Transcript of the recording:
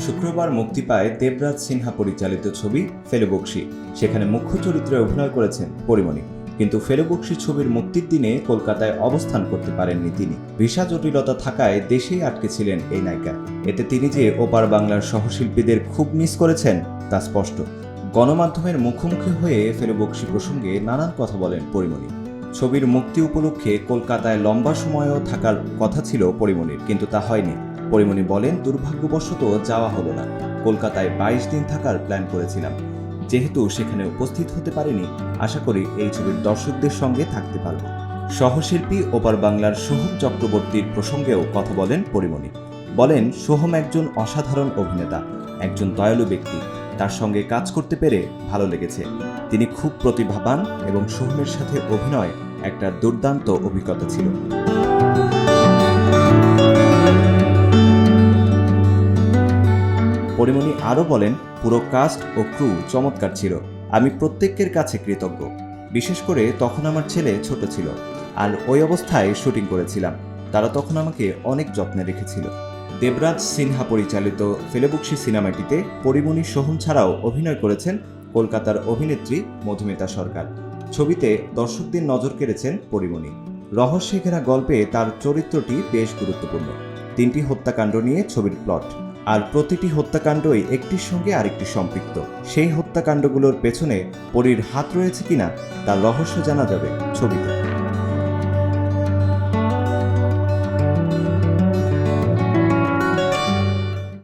শুক্রবার মুক্তি পায় দেবরাজ সিনহা পরিচালিত ছবি ফেলুবকশী। সেখানে মুখ্য চরিত্রে অভিনয় করেছেন পরিমণি। কিন্তু ফেলুবকশী ছবির মুক্তির দিনে কলকাতায় অবস্থান করতে পারেননি তিনি। ভিসা জটিলতা থাকায় দেশেই আটকে ছিলেন এই নায়িকা। এতে তিনি যে ওপার বাংলার সহশিল্পীদের খুব মিস করেছেন তা স্পষ্ট। গণমাধ্যমের মুখোমুখি হয়ে ফেলুবকশী প্রসঙ্গে নানান কথা বলেন পরিমণি। ছবির মুক্তি উপলক্ষে কলকাতায় লম্বা সময়ও থাকার কথা ছিল পরিমণির, কিন্তু তা হয়নি। পরিমণি বলেন, দুর্ভাগ্যবশত যাওয়া হলো না। কলকাতায় 22 দিন থাকার প্ল্যান করেছিলাম। যেহেতু সেখানে উপস্থিত হতে পারিনি, আশা করি এই ছবির দর্শকদের সঙ্গে থাকতে পারব। সহশিল্পী ওপার বাংলার সোহম চক্রবর্তীর প্রসঙ্গেও কথা বলেন পরিমণি। বলেন, সোহম একজন অসাধারণ অভিনেতা, একজন দয়ালু ব্যক্তি। তার সঙ্গে কাজ করতে পেরে ভালো লেগেছে। তিনি খুব প্রতিভাবান এবং সোহমের সাথে অভিনয় একটা দুর্দান্ত অভিজ্ঞতা ছিল। পরিমণি আরও বলেন, পুরো কাস্ট ও ক্রু চমৎকার ছিল। আমি প্রত্যেকের কাছে কৃতজ্ঞ। বিশেষ করে তখন আমার ছেলে ছোট ছিল আর ওই অবস্থায় শুটিং করেছিলাম। তারা তখন আমাকে অনেক যত্নে রেখেছিল। দেবরাজ সিনহা পরিচালিত ফেলুবকশী সিনেমাটিতে পরিমণি সোহম ছাড়াও অভিনয় করেছেন কলকাতার অভিনেত্রী মধুমিতা সরকার। ছবিতে দর্শকদের নজর কেড়েছেন পরিমণি। রহস্যে ঘেরা গল্পে তার চরিত্রটি বেশ গুরুত্বপূর্ণ। 3টি হত্যাকাণ্ড নিয়ে ছবির প্লট, আর প্রতিটি হত্যাকাণ্ডই একটির সঙ্গে আরেকটি সম্পৃক্ত। সেই হত্যাকাণ্ডগুলোর পেছনে পরীর হাত রয়েছে কিনা তার রহস্য জানা যাবে ছবিতে।